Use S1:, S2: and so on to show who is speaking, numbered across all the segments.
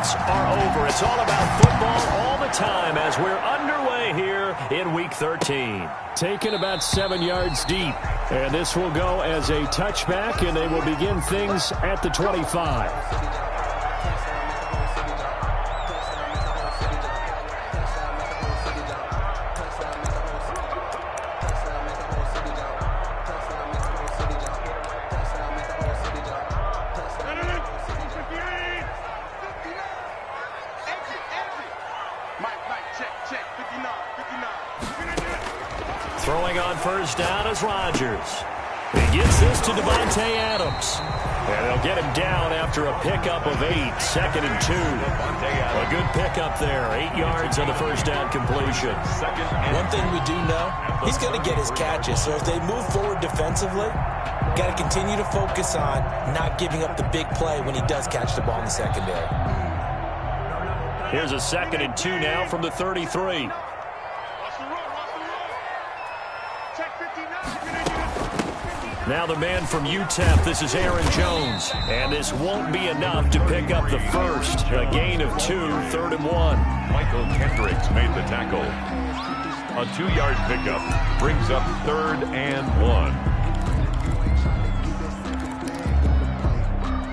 S1: moments are over. It's all about football all the time as we're underway here in Week 13.
S2: Taken about 7 yards deep. And this will go as a touchback, and they will begin things at the 25.
S1: Throwing on first down is Rodgers. He gets this to Devontae Adams. And they'll get him down after a pickup of 8, 2nd and 2. A good pickup there, 8 yards on the first down completion.
S3: One thing we do know, he's going to get his catches. So if they move forward defensively, got to continue to focus on not giving up the big play when he does catch the ball in the secondary.
S1: Here's a 2nd and 2 now from the 33. Now the man from UTEP, this is Aaron Jones. And this won't be enough to pick up the first. A gain of 2, 3rd and 1.
S4: Michael Kendricks made the tackle. A 2-yard pickup brings up 3rd and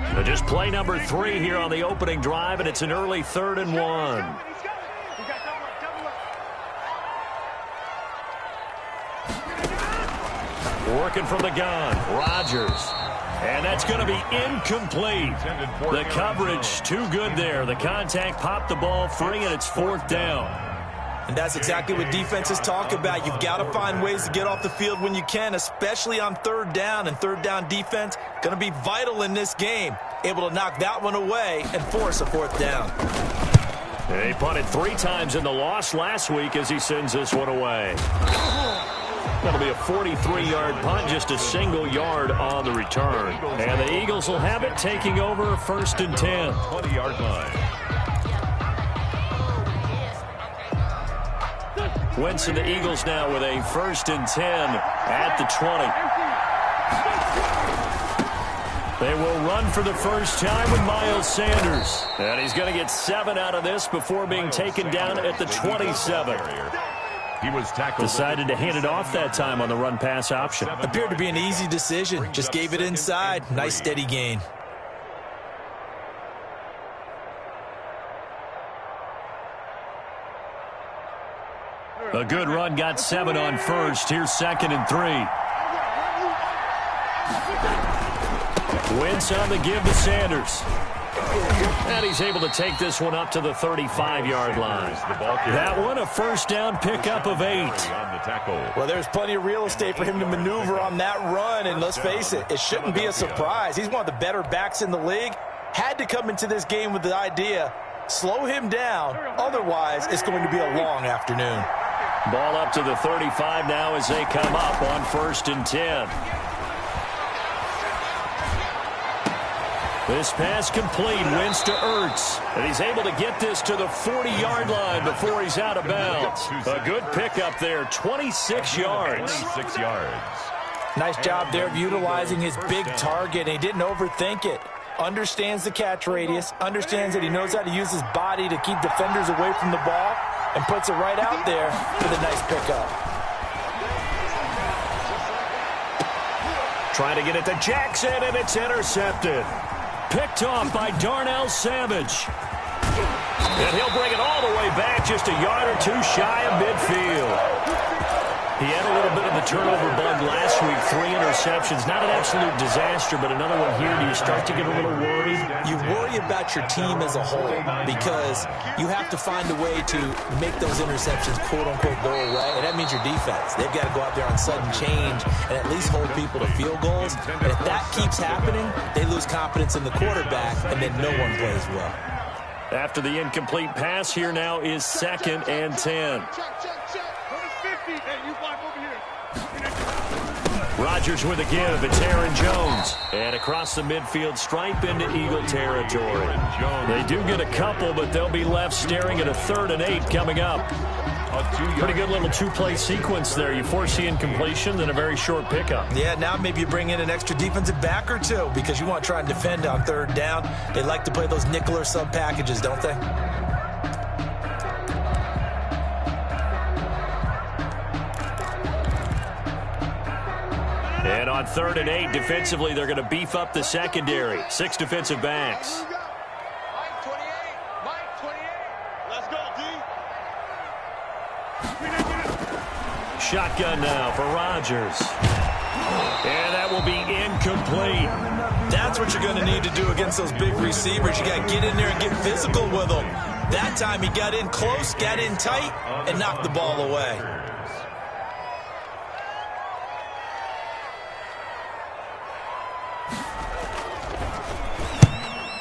S4: 1.
S1: So just play number 3 here on the opening drive, and it's an early 3rd and 1. Working from the gun, Rodgers. And that's going to be incomplete. The coverage too good there. The contact popped the ball free, and it's 4th down.
S3: And that's exactly what defenses talk about. You've got to find ways to get off the field when you can, especially on 3rd down. And 3rd down defense going to be vital in this game. Able to knock that one away and force a 4th down.
S1: He punted 3 times in the loss last week as he sends this one away. That'll be a 43-yard punt, just a single yard on the return. And the Eagles will have it, taking over 1st and 10.
S4: 20-yard line.
S1: Wentz and the Eagles now with a 1st and 10 at the 20. They will run for the first time with Miles Sanders. And he's going to get 7 out of this before being taken down at the 27.
S4: He was tackled.
S1: Decided to hand it off that time on the run-pass option.
S3: Appeared to be an easy decision. Just gave it inside. Nice steady gain.
S1: A good run, got 7 on first. Here's 2nd and 3. Wentz on the give to Sanders. And he's able to take this one up to the 35-yard line. That one, a first down pickup of 8.
S3: Well, there's plenty of real estate for him to maneuver on that run. And let's face it, it shouldn't be a surprise. He's one of the better backs in the league. Had to come into this game with the idea, slow him down. Otherwise, it's going to be a long afternoon.
S1: Ball up to the 35 now as they come up on 1st and 10. This pass complete, Wentz to Ertz. And he's able to get this to the 40-yard line before he's out of bounds. A good pickup there, 26 yards.
S4: 26 yards.
S3: Nice job there of utilizing his big target. And he didn't overthink it. Understands the catch radius. Understands that he knows how to use his body to keep defenders away from the ball. And puts it right out there with a nice pickup.
S1: Trying to get it to Jackson, and it's intercepted. Picked off by Darnell Savage. And he'll bring it all the way back, just a yard or 2 shy of midfield. He had a little bit of the turnover bug last week, 3 interceptions. Not an absolute disaster, but another one here. Do you start to get a little worried?
S3: You worry about your team as a whole because you have to find a way to make those interceptions, quote-unquote, go away. And that means your defense. They've got to go out there on sudden change and at least hold people to field goals. And if that keeps happening, they lose confidence in the quarterback, and then no one plays well.
S1: After the incomplete pass, here now is 2nd and 10. Rodgers with a give. It's Aaron Jones. And across the midfield stripe into Eagle territory. They do get a couple, but they'll be left staring at a 3rd and 8 coming up.
S2: Pretty good little two-play sequence there. You force the incompletion, then a very short pickup.
S3: Yeah, now maybe you bring in an extra defensive back or two because you want to try and defend on third down. They like to play those nickel or sub packages, don't they?
S1: And on 3rd and 8, defensively, they're going to beef up the secondary. 6 defensive backs. Shotgun now for Rodgers. And that will be incomplete.
S3: That's what you're going to need to do against those big receivers. You got to get in there and get physical with them. That time he got in close, got in tight, and knocked the ball away.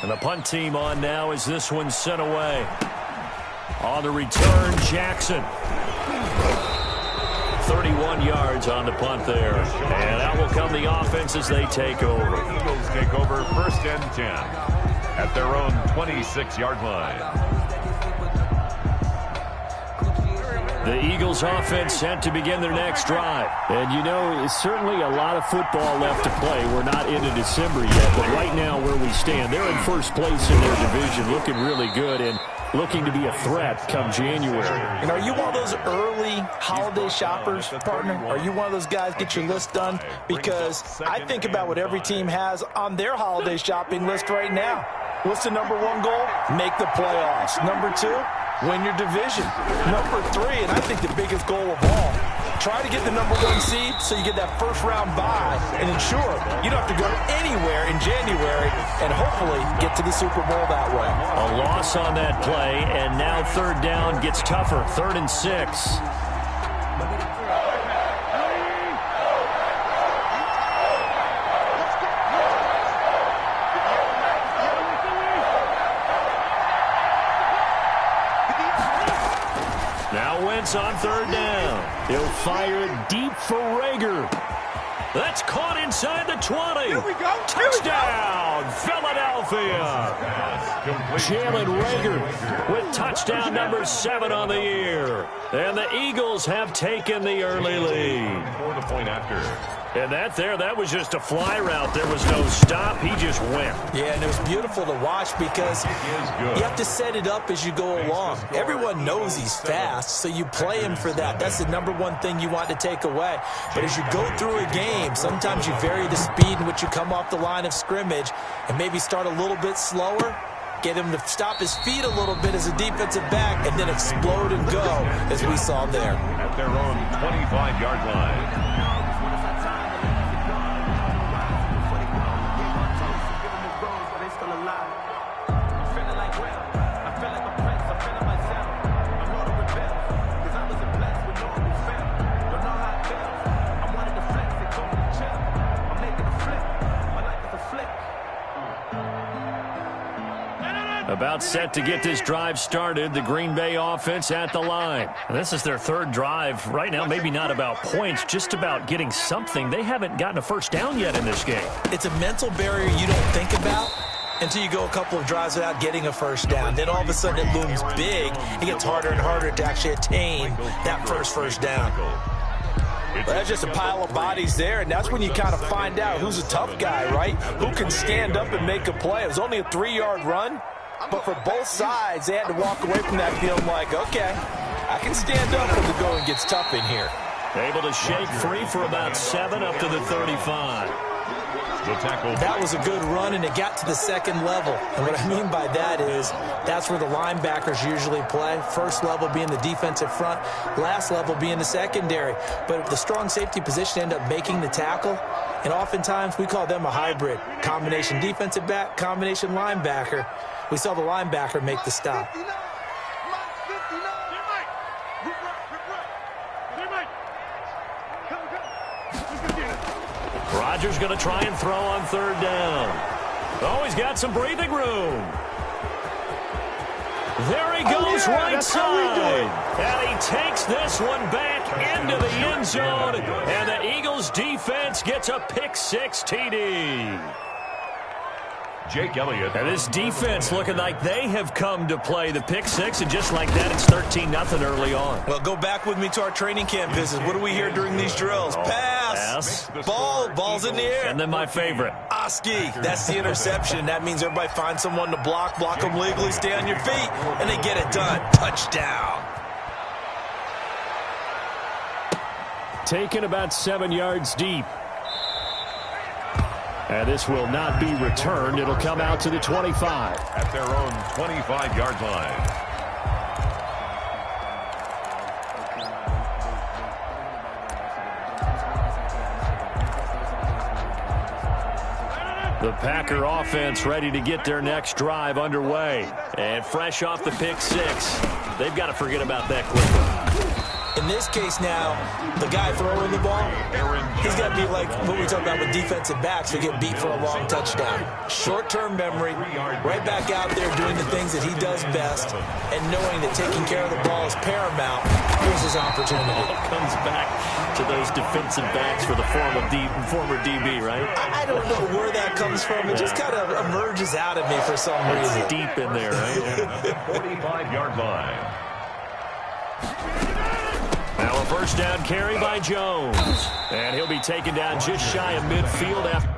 S1: And the punt team on now as this one's sent away. On the return, Jackson. 31 yards on the punt there. And out will come the offense as they take over.
S4: Eagles take over 1st and 10 at their own 26-yard line.
S1: The Eagles offense set to begin their next drive.
S2: And you know, it's certainly a lot of football left to play. We're not into December yet, but right now where we stand, they're in first place in their division, looking really good and looking to be a threat come January.
S3: And are you one of those early holiday shoppers, partner? Are you one of those guys get your list done? Because I think about what every team has on their holiday shopping list right now. What's the number 1 goal? Make the playoffs. Number 2, win your division. Number 3, and I think the biggest goal of all, try to get the number 1 seed so you get that first-round bye and ensure you don't have to go anywhere in January and hopefully get to the Super Bowl that way.
S1: A loss on that play, and now 3rd down gets tougher. 3rd and 6. On 3rd down.
S2: He'll fire deep for Rager.
S1: That's caught inside the 20.
S5: Here we go.
S1: Touchdown, Philadelphia.
S2: Jalen Rager
S1: with touchdown number 7 on the year. And the Eagles have taken the early lead.
S4: For the point after.
S1: And that was just a fly route. There was no stop. He just went.
S3: Yeah, and it was beautiful to watch because you have to set it up as you go along. Everyone knows he's fast, so you play him for that. That's the number 1 thing you want to take away. But as you go through a game, sometimes you vary the speed in which you come off the line of scrimmage and maybe start a little bit slower, get him to stop his feet a little bit as a defensive back, and then explode and go, as we saw there.
S4: At their own 25-yard line.
S1: About set to get this drive started, the Green Bay offense at the line. And this is their 3rd drive. Right now, maybe not about points, just about getting something. They haven't gotten a first down yet in this game.
S3: It's a mental barrier you don't think about until you go a couple of drives without getting a first down. Then all of a sudden it looms big. It gets harder and harder to actually attain that first down. But that's just a pile of bodies there, and that's when you kind of find out who's a tough guy, right? Who can stand up and make a play. It was only a 3-yard run. But for both sides, they had to walk away from that feeling like, okay, I can stand up when the going gets tough in here.
S1: Able to shake free for about 7 up to the 35.
S4: The tackle.
S3: That was a good run, and it got to the 2nd level. And what I mean by that is that's where the linebackers usually play. First level being the defensive front, last level being the secondary. But the strong safety position ended up making the tackle, and oftentimes we call them a hybrid. Combination defensive back, combination linebacker. We saw the linebacker make the stop.
S1: Rodgers going to try and throw on 3rd down. Oh, he's got some breathing room. There he goes, right side. And he takes this one back into the end zone. And the Eagles defense gets a pick 6 TD.
S4: Jake Elliott.
S1: And this defense looking like they have come to play the pick six, and just like that, it's 13-0 early on.
S3: Well, go back with me to our training camp visit. What do we hear during these drills? Pass. Ball's in the air.
S1: And then my favorite.
S3: Oski. That's the interception. That means everybody find someone to block them legally, stay on your feet, and they get it done. Touchdown.
S2: Taken about 7 yards deep. And this will not be returned. It'll come out to the 25.
S4: At their own 25-yard line.
S2: The Packer offense ready to get their next drive underway.
S1: And fresh off the pick six, they've got to forget about that quickly.
S3: In this case now, the guy throwing the ball, he's got to be like what we talk about with defensive backs who get beat for a long touchdown. Short-term memory, right back out there doing the things that he does best, and knowing that taking care of the ball is paramount. Here's his opportunity.
S1: It comes back to those defensive backs for the former DB, right?
S3: I don't know where that comes from. It just kind of emerges out of me for some reason.
S1: It's deep in there, right?
S4: 45-yard line.
S1: Now a first down carry by Jones. And he'll be taken down just shy of midfield after.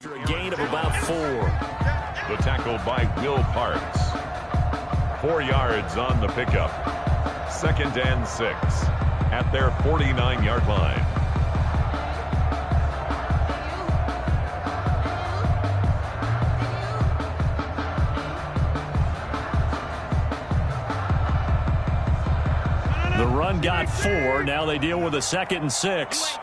S1: For a gain of about 4.
S4: The tackle by Will Parks. 4 yards on the pickup. 2nd and 6 at their 49-yard line.
S1: The run got 4. Now they deal with a 2nd and 6.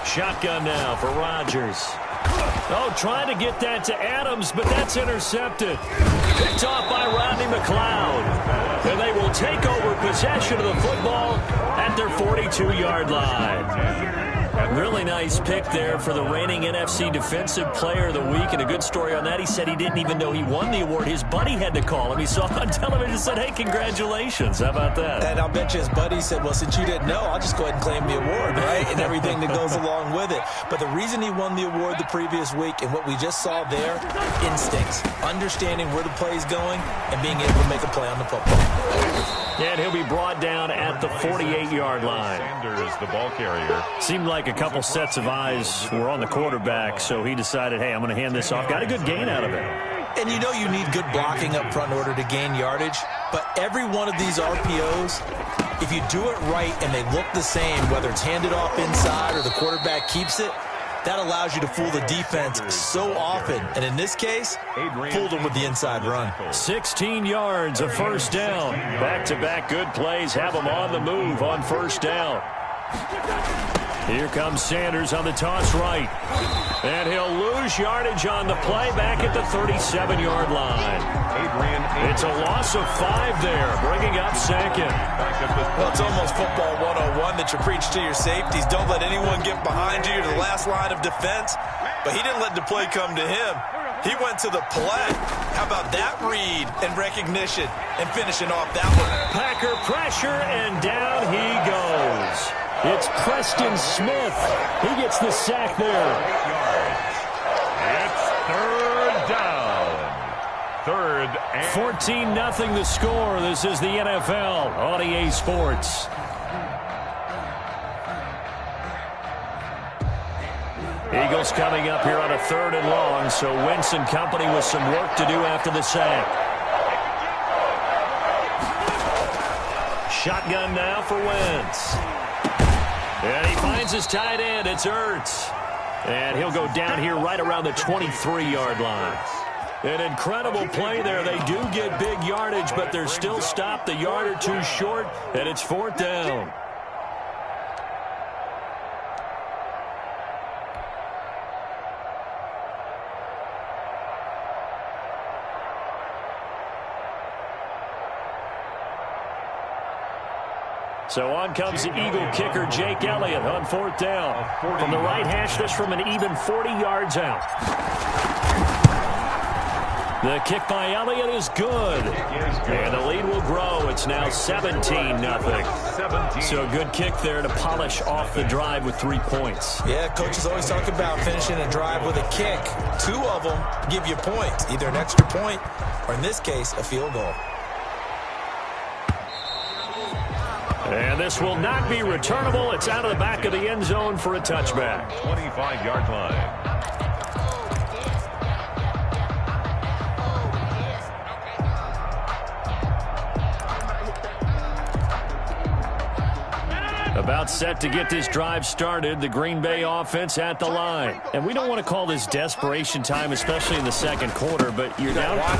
S1: Shotgun now for Rodgers. Oh, trying to get that to Adams, but that's intercepted. Picked off by Rodney McLeod. And they will take over possession of the football at their 42-yard line. Really nice pick there for the reigning NFC Defensive Player of the Week. And a good story on that. He said he didn't even know he won the award. His buddy had to call him. He saw it on television and said, hey, congratulations. How about that?
S3: And I'll bet you his buddy said, well, since you didn't know, I'll just go ahead and claim the award, right? And everything that goes along with it. But the reason he won the award the previous week and what we just saw there, instincts, understanding where the play is going and being able to make a play on the football.
S1: And he'll be brought down at the 48-yard line.
S4: Sanders, the ball carrier.
S1: Seemed like a couple sets of eyes were on the quarterback, so he decided, hey, I'm going to hand this off. Got a good gain out of it.
S3: And you know you need good blocking up front in order to gain yardage, but every one of these RPOs, if you do it right and they look the same, whether it's handed off inside or the quarterback keeps it, that allows you to fool the defense so often. And in this case, fooled them with the inside run.
S1: 16 yards, a first down. Back-to-back good plays have them on the move on first down. Here comes Sanders on the toss right. And he'll lose yardage on the play back at the 37-yard line. It's a loss of 5 there, bringing up second.
S3: Well, it's almost football 101 that you preach to your safeties. Don't let anyone get behind you to the last line of defense. But he didn't let the play come to him. He went to the play. How about that read and recognition and finishing off that one?
S1: Packer pressure, and down he goes. It's Preston Smith. He gets the sack there.
S4: It's third down. Third and
S1: 14-0 the score. This is the NFL on EA Sports. Eagles coming up here on a 3rd and long, so Wentz and company with some work to do after the sack. Shotgun now for Wentz.
S2: And he finds his tight end. It's Ertz. And he'll go down here right around the 23-yard line. An incredible play there. They do get big yardage, but they're still stopped a yard or two short, and it's 4th down. So on comes the Eagle kicker, Jake Elliott, on 4th down. From the right hash, this from an even 40 yards out. The kick by Elliott is good. And the lead will grow. It's now 17-0. So a good kick there to polish off the drive with 3 points.
S3: Yeah, coaches always talk about finishing a drive with a kick. 2 of them give you points, either an extra point or, in this case, a field goal.
S2: And this will not be returnable. It's out of the back of the end zone for a touchback.
S4: 25-yard line.
S2: About set to get this drive started, the Green Bay offense at the line. And we don't want to call this desperation time, especially in the second quarter, but you're down. Let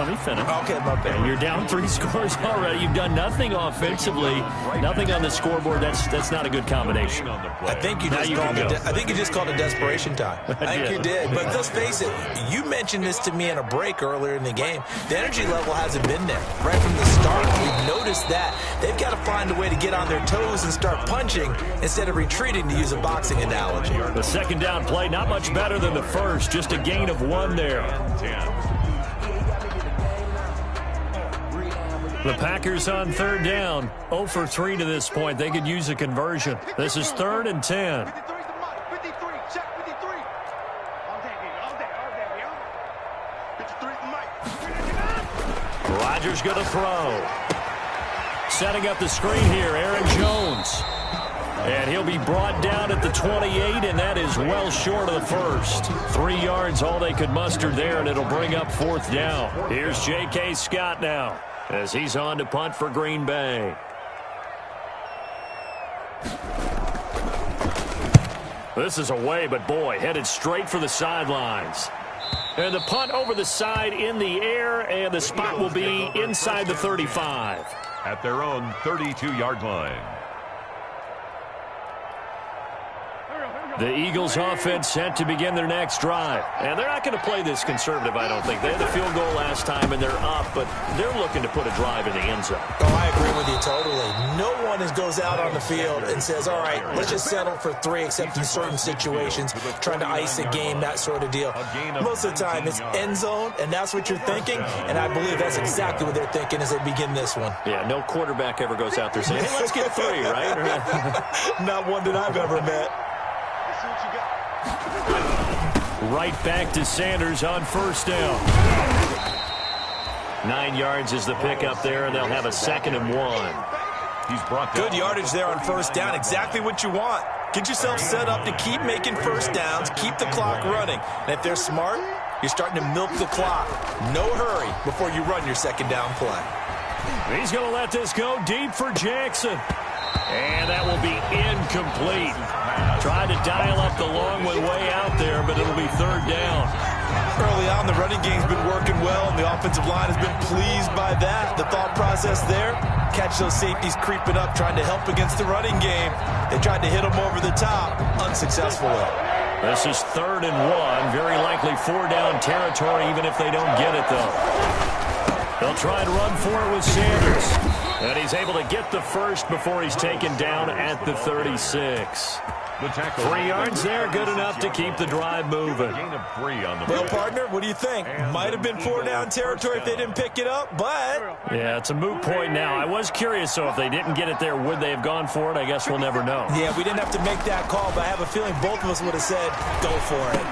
S2: me finish.
S3: Okay, my bad.
S2: And you're down 3 scores already. You've done nothing offensively, nothing on the scoreboard. That's not a good combination.
S3: I think you just called it desperation time. I think you did. But let's face it, you mentioned this to me in a break earlier in the game. The energy level hasn't been there right from the start. We've noticed that. They've got to find a way to get on their toes and start punching instead of retreating, to use a boxing analogy.
S2: The second down play, not much better than the first, just a gain of 1 there. The Packers on 3rd down, 0 for 3 to this point. They could use a conversion. This is 3rd and 10. Rodgers going to throw. Setting up the screen here, Aaron Jones. And he'll be brought down at the 28, and that is well short of the first. 3 yards, all they could muster there, and it'll bring up 4th down. Here's J.K. Scott now, as he's on to punt for Green Bay. This is away, but boy, headed straight for the sidelines. And the punt over the side in the air, and the spot will be inside the 35.
S4: At their own 32-yard line.
S2: The Eagles offense set to begin their next drive. And they're not going to play this conservative, I don't think. They had the field goal last time, and they're up, but they're looking to put a drive in the end zone.
S3: Oh, I agree with you totally. No one goes out on the field and says, all right, let's just settle for 3, except in certain situations, trying to ice a game, that sort of deal. Most of the time, it's end zone, and that's what you're thinking, and I believe that's exactly what they're thinking as they begin this one.
S2: Yeah, no quarterback ever goes out there saying, hey, let's get 3, right?
S3: Not one that I've ever met.
S2: Right back to Sanders on 1st down. 9 yards is the pickup there, and they'll have a 2nd and 1.
S4: He's brought
S3: good yardage there on 1st down. Exactly what you want. Get yourself set up to keep making 1st downs, keep the clock running. And if they're smart, you're starting to milk the clock. No hurry before you run your 2nd down play.
S2: He's going to let this go deep for Jackson. And that will be incomplete. Tried to dial up the long one way out there, but it'll be 3rd down.
S3: Early on, the running game's been working well, and the offensive line has been pleased by that. The thought process there, catch those safeties creeping up, trying to help against the running game. They tried to hit them over the top, unsuccessfully.
S2: This is 3rd and 1, very likely 4-down territory, even if they don't get it, though. They'll try to run for it with Sanders. And he's able to get the first before he's taken down at the 36. 3 yards there, good enough to keep the drive moving.
S3: Well, partner, what do you think? Might have been 4-down territory if they didn't pick it up, but...
S2: Yeah, it's a moot point now. I was curious, so if they didn't get it there, would they have gone for it? I guess we'll never know.
S3: Yeah, we didn't have to make that call, but I have a feeling both of us would have said, go for it.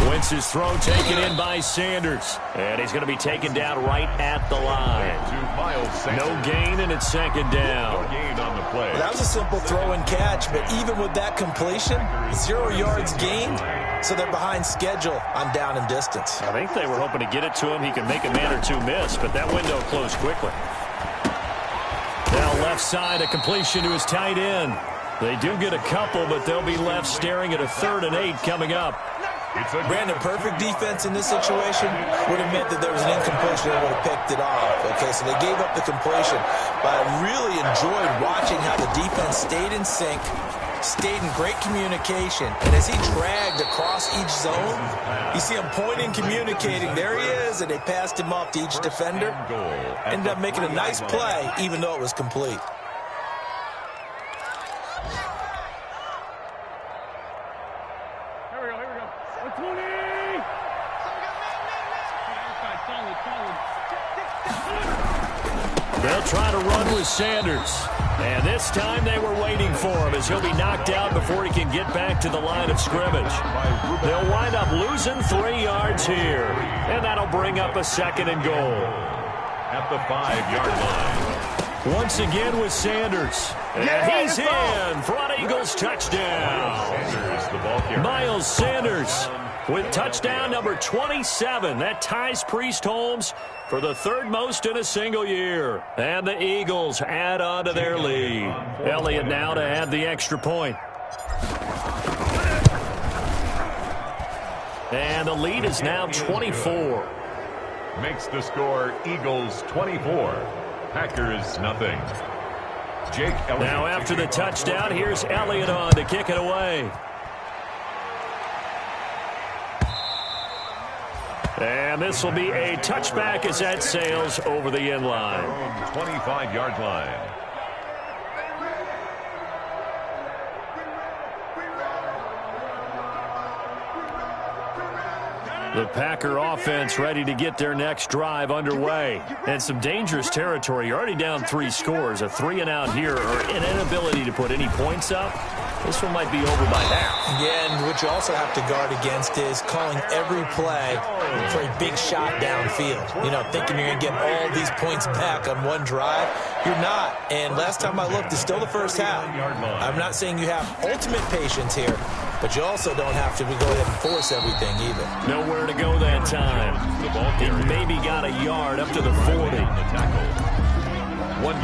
S2: Wentz's throw taken in by Sanders. And he's going to be taken down right at the line. No gain, and it's 2nd down.
S3: Well, that was a simple throw and catch, but even with that completion, 0 yards gained, so they're behind schedule on down and distance.
S2: I think they were hoping to get it to him. He could make a man or two miss, but that window closed quickly. Now left
S1: left side, a completion to his tight end. They do get a couple, but they'll be left staring at a 3rd and 8 coming up.
S3: Brandon, perfect defense in this situation would have meant that there was an incompletion. They would have picked it off. Okay, so they gave up the completion. But I really enjoyed watching how the defense stayed in sync, stayed in great communication. And as he dragged across each zone, you see him pointing, communicating. There he is, and they passed him off to each defender. Ended up making a nice play, even though it was complete.
S1: They'll try to run with Sanders. And this time they were waiting for him as he'll be knocked out before he can get back to the line of scrimmage. They'll wind up losing 3 yards here. And that'll bring up a 2nd and goal.
S4: At the 5-yard line.
S1: Once again with Sanders. And he's in. Front Eagles touchdown. Miles Sanders with touchdown number 27. That ties Priest Holmes for the 3rd most in a single year. And the Eagles add on to their lead. Elliott now to add the extra point. And the lead is now 24.
S4: Makes the score Eagles 24. Packers nothing. Jake Elliott.
S1: Now after the touchdown, here's Elliott on to kick it away. And this will be a touchback as that sails over the end line.
S4: 25-yard line.
S1: The Packer offense ready to get their next drive underway. And some dangerous territory. You're already down 3 scores. A 3 and out here or an inability to put any points up. This one might be over by half.
S3: Yeah, and what you also have to guard against is calling every play for a big shot downfield. You know, thinking you're going to get all these points back on one drive. You're not. And last time I looked, it's still the first half. I'm not saying you have ultimate patience here, but you also don't have to go ahead and force everything either.
S1: Nowhere to go that time. He maybe got a yard up to the 40.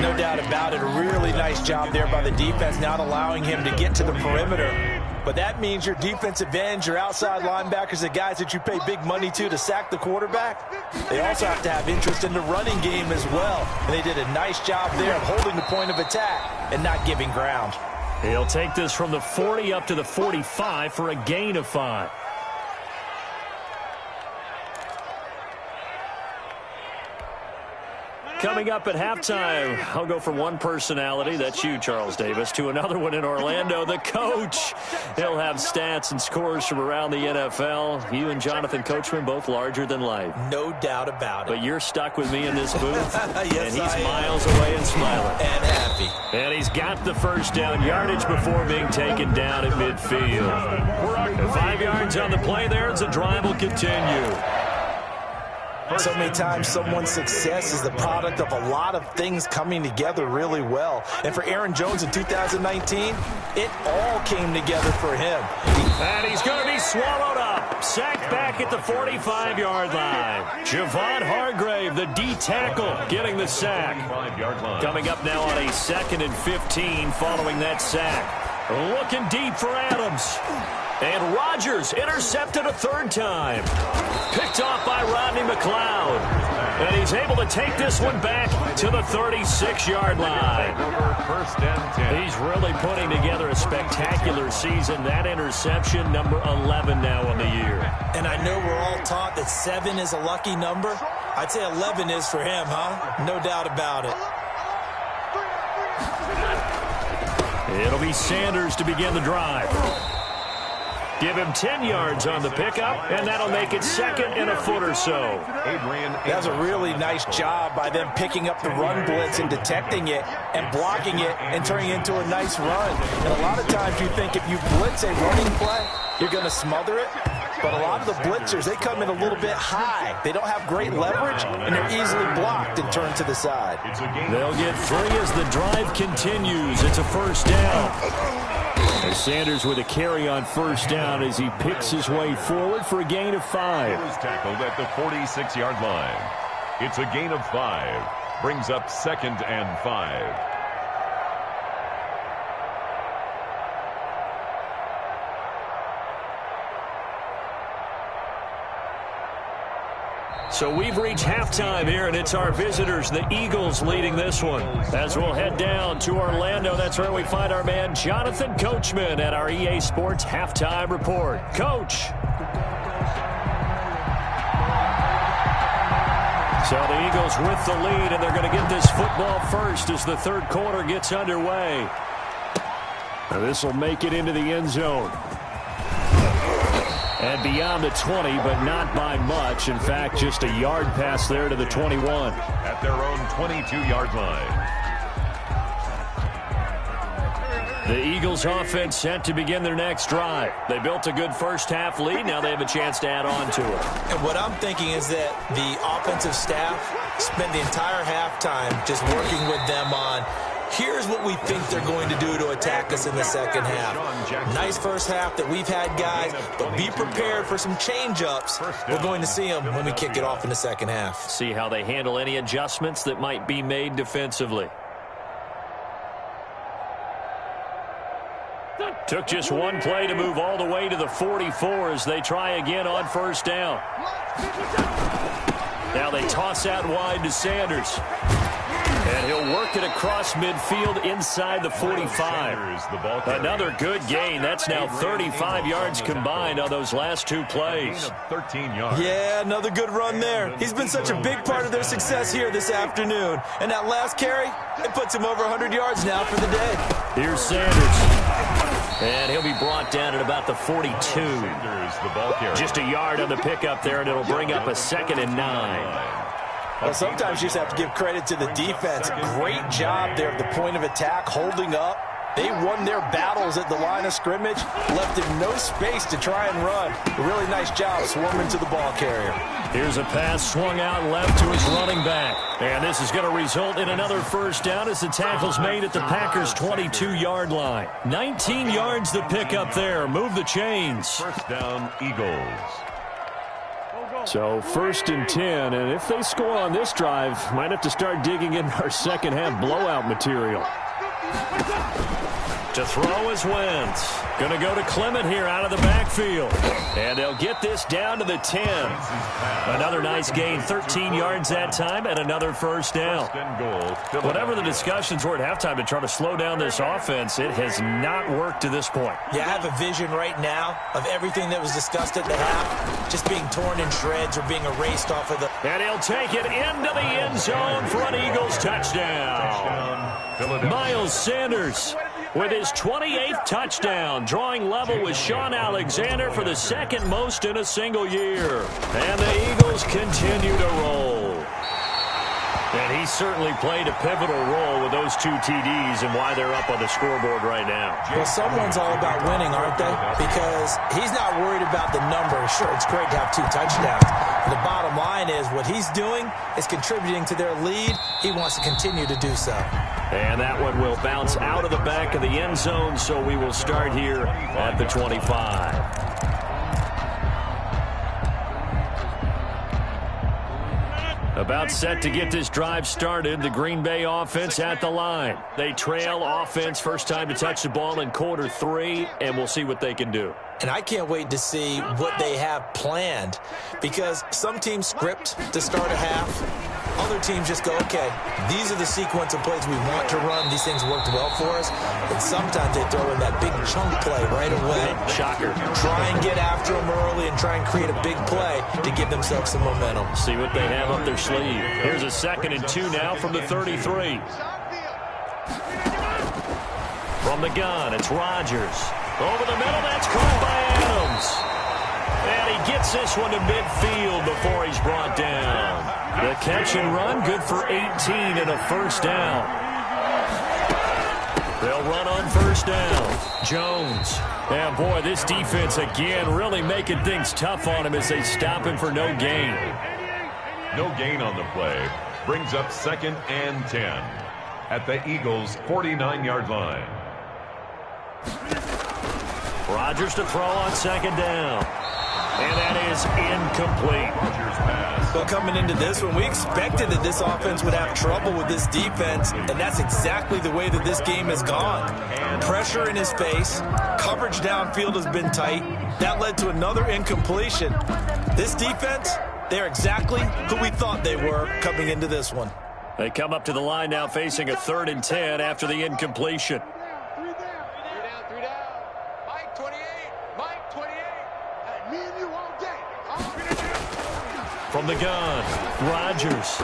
S3: No doubt about it. A really nice job there by the defense, not allowing him to get to the perimeter. But that means your defensive ends, your outside linebackers, the guys that you pay big money to sack the quarterback, they also have to have interest in the running game as well. And they did a nice job there of holding the point of attack and not giving ground.
S1: He'll take this from the 40 up to the 45 for a gain of 5. Coming up at halftime, I'll go from one personality, that's you, Charles Davis, to another one in Orlando, the coach. He'll have stats and scores from around the NFL. You and Jonathan Coachman, both larger than life.
S3: No doubt about it.
S1: But you're stuck with me in this booth,
S3: yes,
S1: and he's miles away and smiling.
S3: And happy.
S1: And he's got the first down yardage before being taken down at midfield. 5 yards on the play there as the drive will continue.
S3: So many times someone's success is the product of a lot of things coming together really well. And for Aaron Jones in 2019, it all came together for him.
S1: And he's going to be swallowed up. Sacked back at the 45-yard line. Javon Hargrave, the D tackle, getting the sack. Coming up now on a 2nd and 15 following that sack. Looking deep for Adams. And Rodgers intercepted a 3rd time. Picked off by Rodney McLeod. And he's able to take this one back to the 36-yard line.
S4: First and 10.
S1: He's really putting together a spectacular season. That interception, number 11 now on the year.
S3: And I know we're all taught that 7 is a lucky number. I'd say 11 is for him, huh? No doubt about
S1: it. It'll be Sanders to begin the drive. Give him 10 yards on the pickup, and that'll make it 2nd and a foot or so.
S3: That was a really nice job by them picking up the run blitz and detecting it and blocking it and turning it into a nice run. And a lot of times you think if you blitz a running play, you're going to smother it. But a lot of the blitzers, they come in a little bit high. They don't have great leverage, and they're easily blocked and turned to the side.
S1: They'll get 3 as the drive continues. It's a first down. And Sanders with a carry on first down as he picks his way forward for a gain of 5.
S4: He was tackled at the 46-yard line. It's a gain of 5. Brings up 2nd and 5.
S1: So we've reached halftime here, and it's our visitors, the Eagles, leading this one. As we'll head down to Orlando, that's where we find our man Jonathan Coachman at our EA Sports Halftime Report. Coach. So the Eagles with the lead, and they're going to get this football first as the third quarter gets underway. Now this will make it into the end zone. And beyond the 20, but not by much. In fact, just a yard pass there to the 21.
S4: At their own 22-yard line.
S1: The Eagles offense set to begin their next drive. They built a good first-half lead. Now they have a chance to add on to it.
S3: And what I'm thinking is that the offensive staff spent the entire halftime just working with them on here's what we think they're going to do to attack us in the second half. Nice first half that we've had, guys, but be prepared for some change-ups. We're going to see them when we kick it off in the second half.
S1: See how they handle any adjustments that might be made defensively. Took just one play to move all the way to the 44 as they try again on first down. Now they toss out wide to Sanders. And he'll work it across midfield inside the 45. Another good gain. That's now 35 yards combined on those last two plays.
S4: 13 yards.
S3: Yeah, another good run there. He's been such a big part of their success here this afternoon. And that last carry, it puts him over 100 yards now for the day.
S1: Here's Sanders. And he'll be brought down at about the 42. Just a yard on the pickup there, and it'll bring up a 2nd and 9.
S3: Well, sometimes you just have to give credit to the defense. Great job there at the point of attack, holding up. They won their battles at the line of scrimmage, left him no space to try and run. A really nice job swarming to the ball carrier.
S1: Here's a pass swung out left to his running back. And this is going to result in another first down as the tackle's made at the Packers' 22-yard line. 19 yards the pickup there. Move the chains.
S4: First down, Eagles.
S2: So 1st and 10, and if they score on this drive, might have to start digging in our second half blowout material.
S1: To throw is Wentz. Going to go to Clement here out of the backfield. And they'll get this down to the 10. Another nice gain, 13 yards that time, and another first down. Whatever the discussions were at halftime to try to slow down this offense, it has not worked to this point.
S3: Yeah, I have a vision right now of everything that was discussed at the half just being torn in shreds or being erased off of the...
S1: And he'll take it into the end zone for an Eagles touchdown. Miles Sanders with his 28th touchdown, drawing level with Sean Alexander for the second most in a single year. And the Eagles continue to roll. And he certainly played a pivotal role with those 2 TDs and why they're up on the scoreboard right now.
S3: Well, someone's all about winning, aren't they? Because he's not worried about the number. Sure, it's great to have 2 touchdowns. But the bottom line is what he's doing is contributing to their lead. He wants to continue to do so.
S1: And that one will bounce out of the back of the end zone, so we will start here at the 25. About set to get this drive started, the Green Bay offense at the line. They trail offense, first time to touch the ball in quarter 3, and we'll see what they can do.
S3: And I can't wait to see what they have planned, because some teams script to start a half. Other teams just go, okay, these are the sequence of plays we want to run. These things worked well for us. And sometimes they throw in that big chunk play right away.
S1: Shocker.
S3: Try and get after them early and try and create a big play to give themselves some momentum.
S1: See what they have up their sleeve. Here's a 2nd and 2 now from the 33. From the gun, it's Rodgers. Over the middle, that's caught by Adams. And he gets this one to midfield before he's brought down. The catch and run, good for 18 and a first down. They'll run on first down. Jones. And boy, this defense again really making things tough on him as they stop him for no gain.
S4: No gain on the play. Brings up 2nd and 10 at the Eagles' 49-yard line.
S1: Rodgers to throw on 2nd down. And that is incomplete.
S3: Well, coming into this one, we expected that this offense would have trouble with this defense, and that's exactly the way that this game has gone. Pressure in his face, coverage downfield has been tight. That led to another incompletion. This defense, They're exactly who we thought they were coming into this one.
S2: They come up to the line now facing a 3rd and 10 after the incompletion.
S5: Three down. Mike 28. Mike 28. Hey, me and you all day.
S2: From the gun, Rodgers.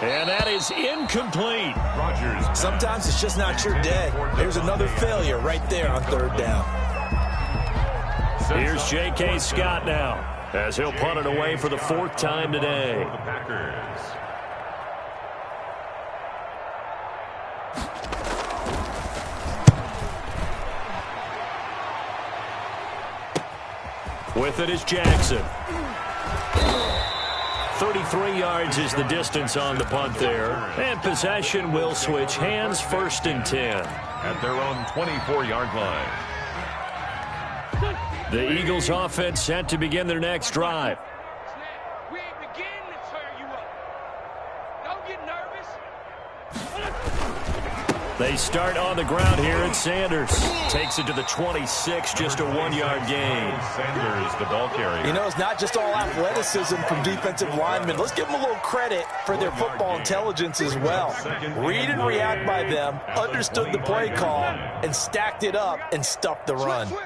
S2: And that is incomplete.
S4: Rodgers.
S3: Sometimes it's just not your day. There's another failure right there on 3rd down.
S2: Here's J.K. Scott now, as he'll punt it away for the 4th time today.
S4: The Packers.
S2: With it is Jackson. 33 yards is the distance on the punt there. And possession will switch hands, 1st and 10.
S4: At their own 24-yard line.
S2: The Eagles offense set to begin their next drive.
S5: We ain't beginning to tear you up. Don't get nervous.
S2: They start on the ground here at Sanders. Takes it to the 26, just a 1-yard gain.
S4: Sanders, the ball carrier.
S3: You know, it's not just all athleticism from defensive linemen. Let's give them a little credit for their football intelligence as well. Read and react by them, understood the play call, and stacked it up and stuffed the run.
S5: Switch.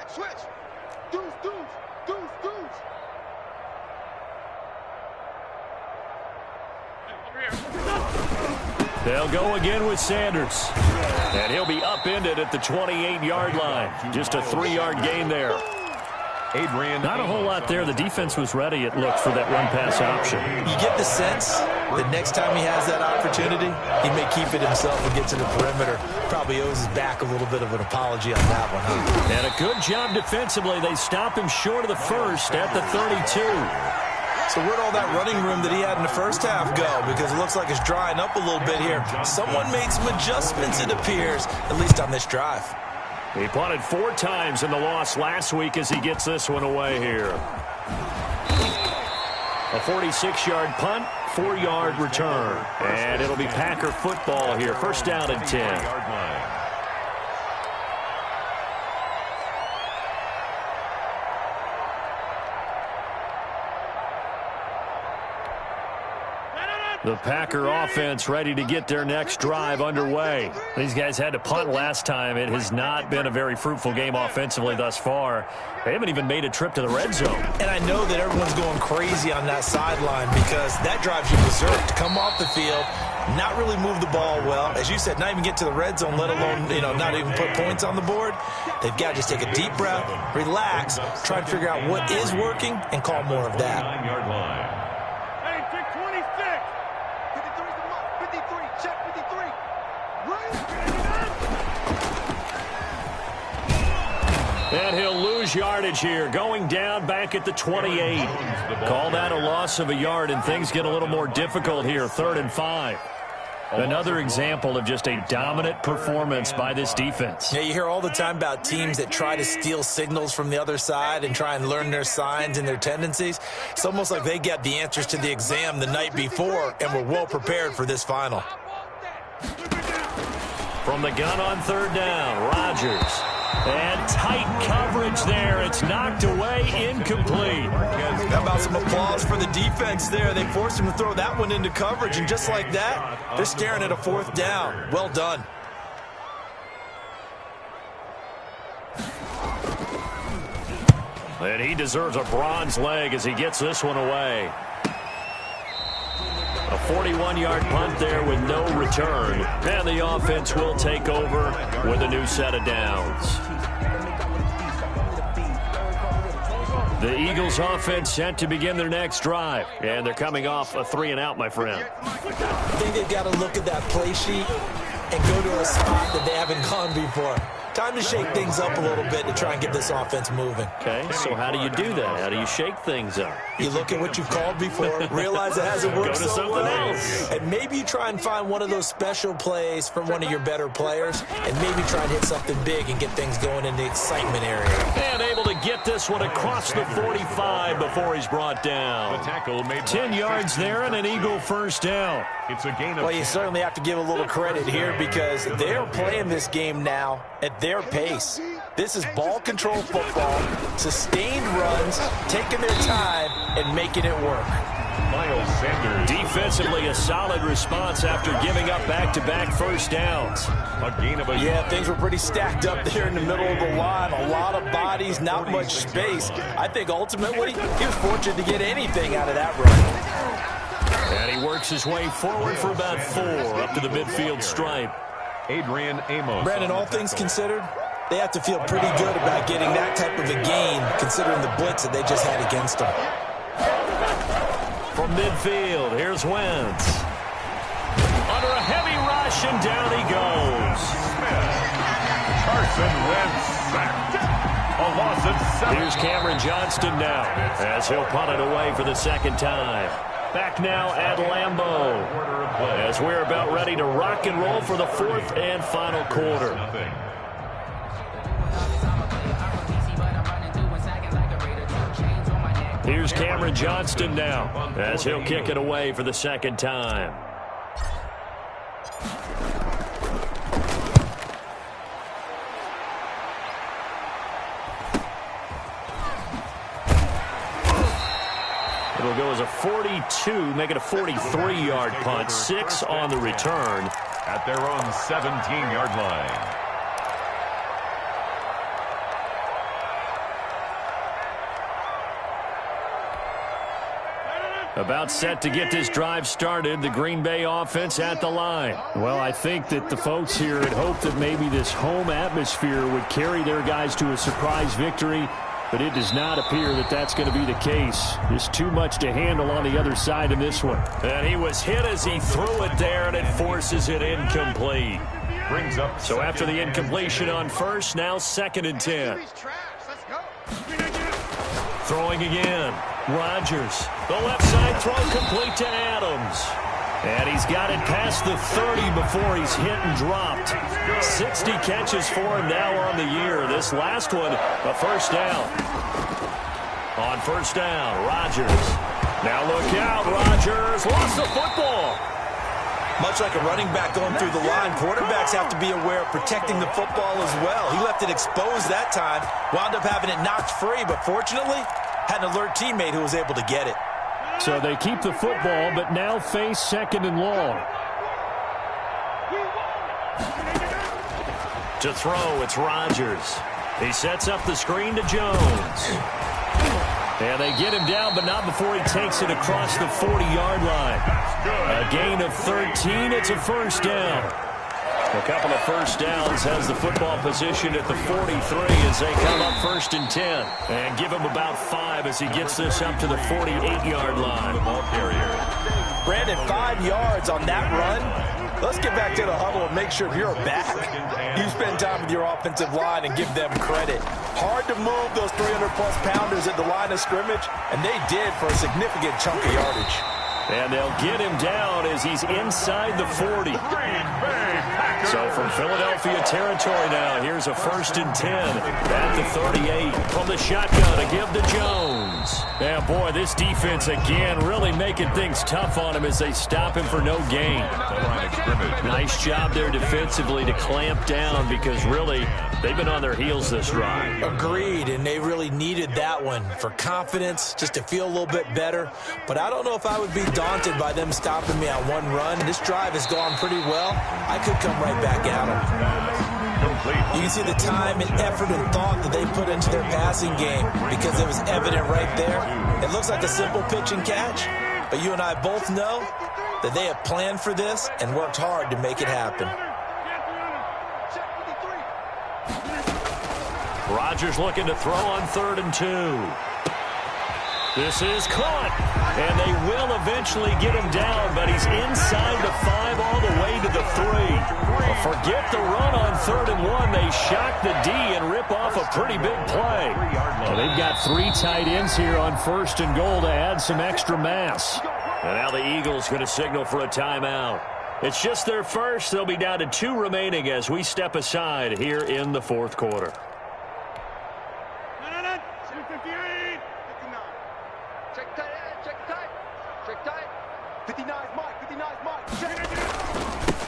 S5: Deuce.
S2: They'll go again with Sanders. And he'll be upended at the 28-yard line. Just a 3-yard gain there.
S4: Adrian.
S2: Not a whole lot there. The defense was ready, it looked, for that run-pass option.
S3: You get the sense that next time he has that opportunity, he may keep it himself and get to the perimeter. Probably owes his back a little bit of an apology on that one, huh?
S2: And a good job defensively. They stop him short of the 1st at the 32.
S3: So where'd all that running room that he had in the first half go? Because it looks like it's drying up a little bit here. Someone made some adjustments, it appears, at least on this drive.
S2: He punted 4 times in the loss last week as he gets this one away here. A 46-yard punt, 4-yard return. And it'll be Packer football here. 1st down and 10. The Packer offense ready to get their next drive underway. These guys had to punt last time. It has not been a very fruitful game offensively thus far. They haven't even made a trip to the red zone.
S3: And I know that everyone's going crazy on that sideline because that drives you berserk to come off the field, not really move the ball well. As you said, not even get to the red zone, let alone, not even put points on the board. They've got to just take a deep breath, relax, try and figure out what is working, and call more of that.
S4: 9-yard line.
S5: Hey, pick 26. 53, check 53.
S2: And he'll lose yardage here, going down back at the 28. Call that a loss of a yard, and things get a little more difficult here, 3rd and 5. Another example of just a dominant performance by this defense.
S3: Yeah, you hear all the time about teams that try to steal signals from the other side and try and learn their signs and their tendencies. It's almost like they get the answers to the exam the night before and were well prepared for this final.
S2: From the gun on 3rd down, Rodgers. And tight coverage there. It's knocked away, incomplete.
S3: How about some applause for the defense there? They forced him to throw that one into coverage, and just like that, they're staring at a 4th down. Well done.
S2: And he deserves a bronze leg as he gets this one away. A 41-yard punt there with no return. And the offense will take over with a new set of downs. The Eagles offense set to begin their next drive. And they're coming off a 3-and-out, my friend.
S3: I think they've got to look at that play sheet and go to a spot that they haven't gone before. Time to shake things up a little bit to try and get this offense moving.
S2: Okay, so how do you do that? How do you shake things up?
S3: You look at what you've called before, realize it hasn't worked
S2: Go to
S3: so
S2: something
S3: well,
S2: else.
S3: and maybe you try and find one of those special plays from one of your better players, and maybe try and hit something big and get things going in the excitement area.
S2: And able to get this one across the 45 before he's brought down.
S4: The tackle made
S2: 10 yards there and an Eagle 1st down.
S4: It's a gain of
S3: Well, you certainly have to give a little credit here because they're playing this game now at their pace. This is ball control football, sustained runs, taking their time, and making it work.
S4: Miles Sanders.
S2: Defensively, a solid response after giving up back-to-back first downs.
S4: A gain of a
S3: Yeah, things were pretty stacked up there in the middle of the line. A lot of bodies, not much space. I think ultimately he was fortunate to get anything out of that run.
S2: And he works his way forward for about 4 up to the midfield stripe.
S4: Adrian Amos.
S3: Brandon, all things considered, they have to feel pretty good about getting that type of a gain, considering the blitz that they just had against them.
S2: From midfield, here's Wentz. Under a heavy rush, and down he goes.
S4: Carson Wentz sacked. A loss of 7.
S2: Here's Cameron Johnston now, as he'll punt it away for the second time. Back now at Lambeau, as we're about ready to rock and roll for the 4th and final quarter. Here's Cameron Johnston now, as he'll kick it away for the second time. It'll go as a 42, make it a 43-yard punt, 6 on the return.
S4: At their own 17-yard line.
S2: About set to get this drive started, the Green Bay offense at the line. Well, I think that the folks here had hoped that maybe this home atmosphere would carry their guys to a surprise victory, but it does not appear that that's going to be the case. There's too much to handle on the other side in this one. And he was hit as he threw it there, and it forces it incomplete.
S4: Brings up.
S2: So after the incompletion on first, now 2nd and 10. Throwing again. Rodgers. The left side throw complete to Adams. And he's got it past the 30 before he's hit and dropped. 60 catches for him now on the year. This last one, a first down. On first down, Rodgers. Now look out, Rodgers. Lost the football.
S3: Much like a running back going through the line, quarterbacks have to be aware of protecting the football as well. He left it exposed that time, wound up having it knocked free, but fortunately, had an alert teammate who was able to get it.
S2: So they keep the football, but now face 2nd and long. To throw, it's Rodgers. He sets up the screen to Jones. And they get him down, but not before he takes it across the 40-yard line. A gain of 13. It's a first down. A couple of first downs has the football position at the 43 as they come up 1st and 10. And give him about 5 as he gets this up to the 48-yard line.
S4: The ball carrier.
S3: Brandon, 5 yards on that run. Let's get back to the huddle and make sure if you're a back, you spend time with your offensive line and give them credit. Hard to move those 300-plus pounders at the line of scrimmage, and they did for a significant chunk of yardage.
S2: And they'll get him down as he's inside the 40. So from Philadelphia territory now, here's a 1st and 10 at the 38. From the shotgun to give to Jones. Yeah, boy, this defense again really making things tough on him as they stop him for no gain. Nice job there defensively to clamp down because really they've been on their heels this drive.
S3: Agreed, and they really needed that one for confidence, just to feel a little bit better. But I don't know if I would be daunted by them stopping me on one run. This drive has gone pretty well. I could come right back at them. You can see the time and effort and thought that they put into their passing game because it was evident right there. It looks like a simple pitch and catch, but you and I both know that they have planned for this and worked hard to make it happen.
S2: Rodgers looking to throw on 3rd and 2. This is caught, and they will eventually get him down, but he's inside the 5 all the way to the 3. Forget the run on 3rd and 1. They shock the D and rip off a pretty big play. Well, they've got 3 tight ends here on 1st and goal to add some extra mass. And now the Eagles going to signal for a timeout. It's just their first. They'll be down to 2 remaining as we step aside here in the 4th quarter.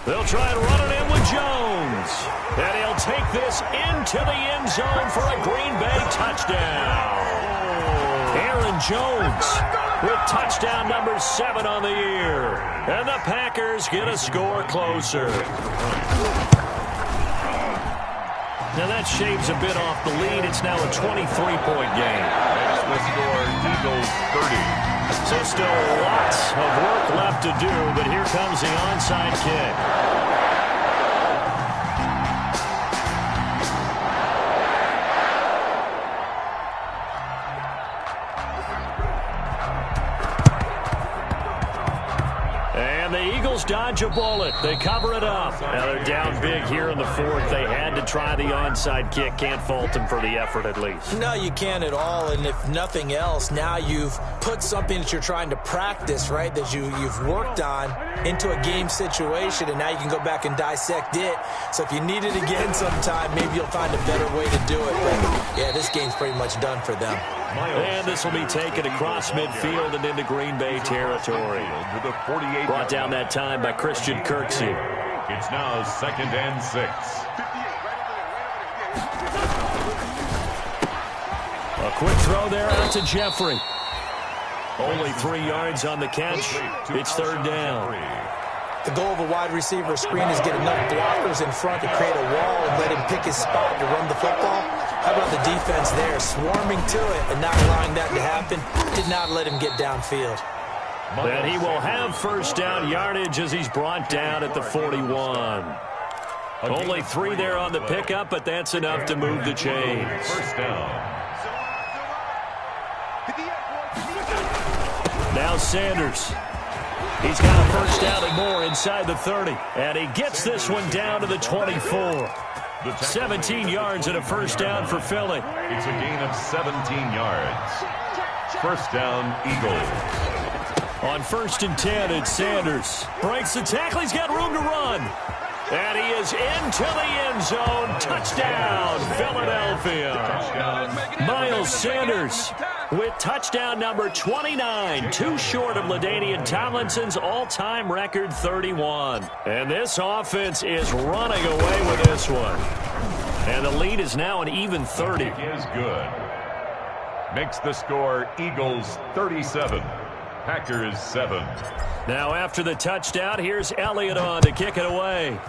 S1: They'll try and run it in with Jones. And he'll take this into the end zone for a Green Bay touchdown. Aaron Jones with touchdown number 7 on the year. And the Packers get a score closer. Now that shaves a bit off the lead. It's now a 23-point game.
S4: Makes the score Eagles 30.
S1: So still lots of work left to do, but here comes the onside kick. And the Eagles dodge a bullet. They cover it up. Now they're down big here in the fourth. They had to try the onside kick. Can't fault them for the effort at least.
S3: No, you can't at all. And if nothing else, now you've put something that you're trying to practice, right, that you've worked on into a game situation, and now you can go back and dissect it. So if you need it again sometime, maybe you'll find a better way to do it. But, yeah, this game's pretty much done for them.
S1: And this will be taken across midfield and into Green Bay territory. Brought down that time by Christian Kirksey.
S4: It's now 2nd and 6.
S1: A quick throw there out to Jeffrey. Only 3 yards on the catch. It's 3rd down.
S3: The goal of a wide receiver screen is get enough blockers in front to create a wall and let him pick his spot to run the football. How about the defense there, swarming to it and not allowing that to happen? Did not let him get downfield.
S1: And he will have 1st down yardage as he's brought down at the 41. Only 3 there on the pickup, but that's enough to move the chains.
S4: 1st down.
S1: Now Sanders. He's got a 1st down and more inside the 30. And he gets this one down to the 24. 17 yards and a 1st down for Philly.
S4: It's a gain of 17 yards. 1st down, Eagles.
S1: On 1st and 10, it's Sanders. Breaks the tackle. He's got room to run. And he is into the end zone. Touchdown, Philadelphia. Miles Sanders with touchdown number 29. Too short of LaDainian Tomlinson's all-time record 31. And this offense is running away with this one. And the lead is now an even 30.
S4: Is good. Makes the score Eagles 37. Packers 7.
S1: Now after the touchdown, here's Elliott on to kick it away.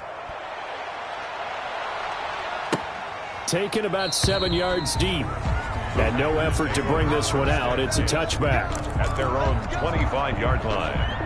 S1: Taken about 7 yards deep. And no effort to bring this one out. It's a touchback.
S4: At their own 25-yard line.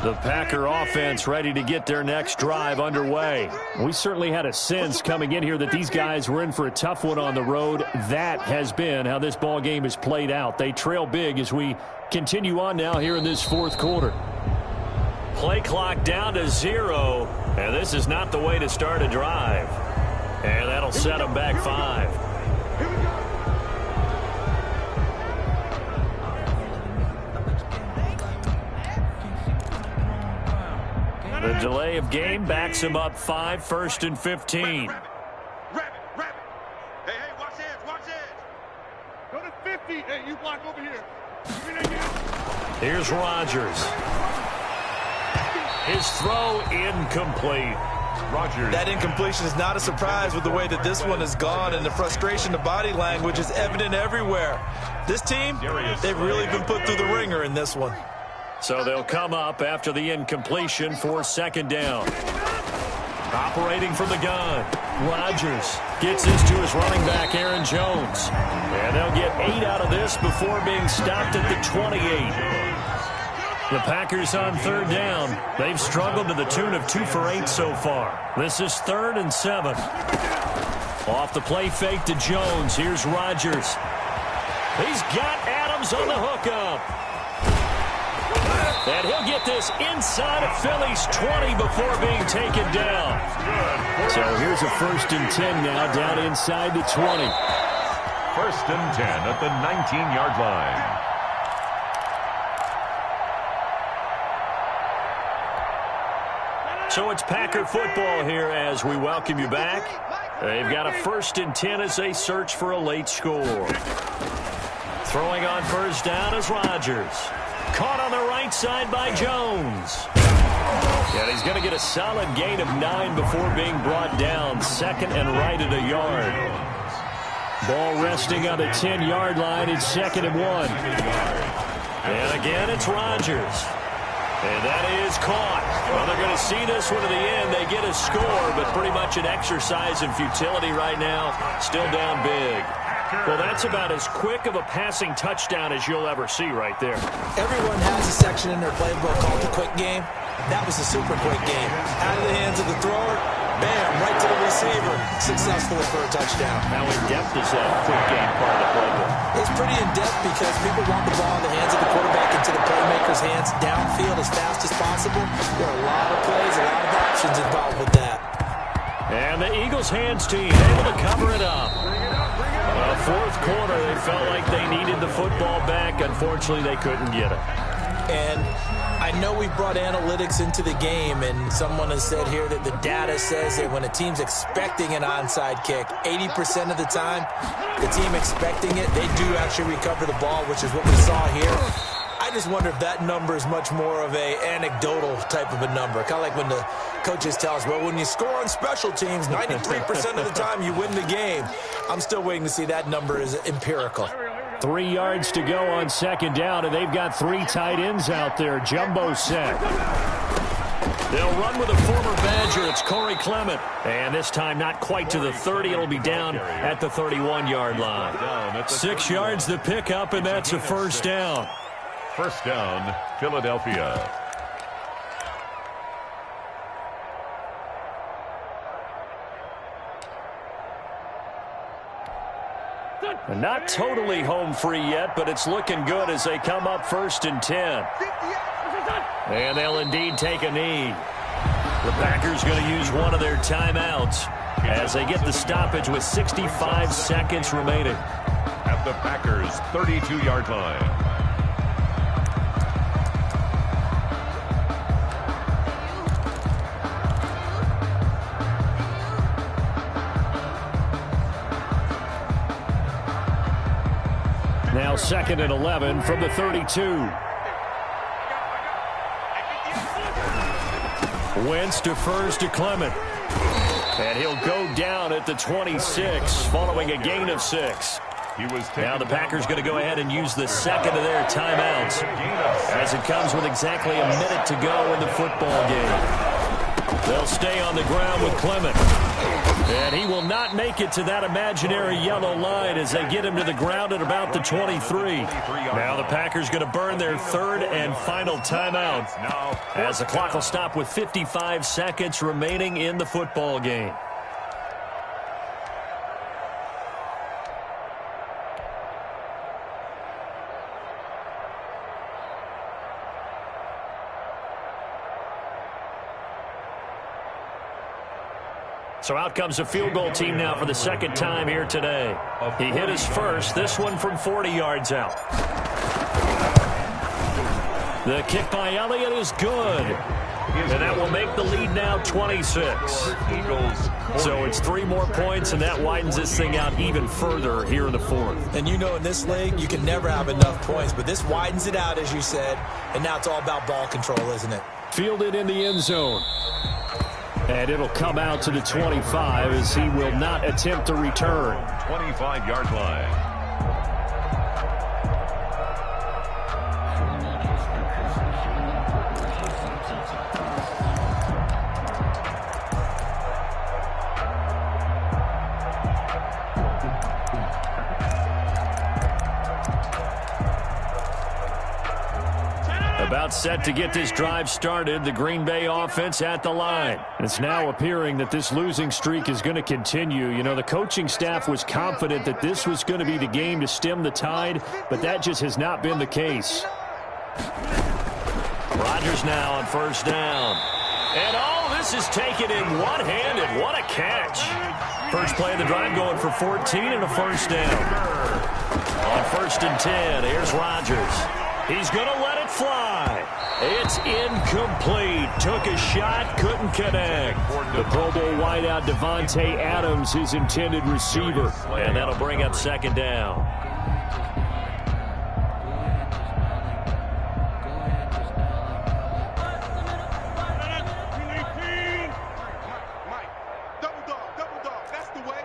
S1: The Packer offense ready to get their next drive underway. We certainly had a sense coming in here that these guys were in for a tough one on the road. That has been how this ball game has played out. They trail big as we continue on now here in this 4th quarter. Play clock down to 0, and this is not the way to start a drive. And that'll set them back 5. The delay of game backs him up 5, 1st and 15. Here's Rodgers. His throw incomplete.
S4: Rodgers.
S3: That incompletion is not a surprise with the way that this one has gone, and the frustration, the body language is evident everywhere. This team, they've really been put through the ringer in this one.
S1: So they'll come up after the incompletion for 2nd down. Operating from the gun, Rodgers gets this to his running back, Aaron Jones. And they'll get 8 out of this before being stopped at the 28. The Packers on 3rd down. They've struggled to the tune of 2 for 8 so far. This is 3rd and 7. Off the play fake to Jones. Here's Rodgers. He's got Adams on the hookup. And he'll get this inside of Philly's 20 before being taken down.
S2: So here's a 1st and 10 now, down inside the 20.
S4: 1st and 10 at the 19-yard line.
S1: So it's Packer football here as we welcome you back. They've got a 1st and 10 as they search for a late score. Throwing on 1st down is Rodgers. Caught on the right side by Jones. And he's going to get a solid gain of 9 before being brought down. 2nd and right at a yard. Ball resting on the 10-yard line. It's 2nd and 1. And again, it's Rodgers. And that is caught. Well, they're going to see this one to the end. They get a score, but pretty much an exercise in futility right now. Still down big. Well, that's about as quick of a passing touchdown as you'll ever see right there.
S3: Everyone has a section in their playbook called the quick game. That was a super quick game. Out of the hands of the thrower, bam, right to the receiver. Successfully for a touchdown.
S1: How in-depth is that quick game part of the playbook?
S3: It's pretty in-depth because people want the ball in the hands of the quarterback into the playmaker's hands downfield as fast as possible. There are a lot of plays, a lot of options involved with that.
S1: And the Eagles hands team able to cover it up. 4th quarter, they felt like they needed the football back. Unfortunately, they couldn't get it.
S3: And I know we brought analytics into the game, and someone has said here that the data says that when a team's expecting an onside kick, 80% of the time, the team expecting it, they do actually recover the ball, which is what we saw here. I just wonder if that number is much more of a anecdotal type of a number. Kind of like when the coaches tell us, well, when you score on special teams, 93% of the time you win the game. I'm still waiting to see that number is empirical.
S2: 3 yards to go on 2nd down, and they've got 3 tight ends out there. Jumbo set.
S1: They'll run with a former Badger. It's Corey Clement. And this time not quite to the 30. It'll be down at the 31-yard line. 6 yards the pickup, and that's a 1st down.
S4: 1st down, Philadelphia.
S1: Not totally home free yet, but it's looking good as they come up 1st and 10. And they'll indeed take a knee. The Packers going to use one of their timeouts as they get the stoppage with 65 seconds remaining.
S4: At the Packers' 32-yard line.
S2: Now 2nd and 11 from the 32.
S1: Wentz defers to Clement. And he'll go down at the 26 following a gain of 6. Now the Packers going to go ahead and use the 2nd of their timeouts as it comes with exactly a minute to go in the football game. They'll stay on the ground with Clement. And he will not make it to that imaginary yellow line as they get him to the ground at about the 23. Now the Packers going to burn their 3rd and final timeout as the clock will stop with 55 seconds remaining in the football game. So out comes the field goal team now for the 2nd time here today. He hit his first, this one from 40 yards out. The kick by Elliott is good. And that will make the lead now 26.
S4: Eagles.
S1: So it's 3 more points, and that widens this thing out even further here in the 4th.
S3: And you know in this league, you can never have enough points, but this widens it out, as you said, and now it's all about ball control, isn't it?
S2: Fielded in the end zone. And it'll come out to the 25 as he will not attempt to return.
S4: 25-yard line.
S1: About set to get this drive started, the Green Bay offense at the line.
S2: It's now appearing that this losing streak is going to continue. You know, the coaching staff was confident that this was going to be the game to stem the tide, but that just has not been the case.
S1: Rodgers now on first down. And this is taken in one-handed. What a catch. First play of the drive going for 14 and a first down. On 1st and 10, here's Rodgers. He's going to let it fly. It's incomplete. Took a shot, couldn't connect.
S2: The Pro Bowl wideout Devontae Adams, his intended receiver.
S1: And that'll bring up 2nd down.
S5: Mike, double dog, that's the way.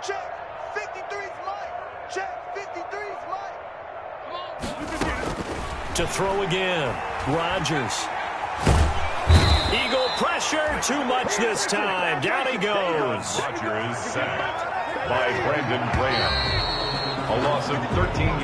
S5: Check, 53's Mike. Check, 53's Mike. Come on.
S1: To throw again, Rodgers. Eagle pressure, too much this time. Down he goes.
S4: Rodgers sacked by Brandon Graham. A loss of 13.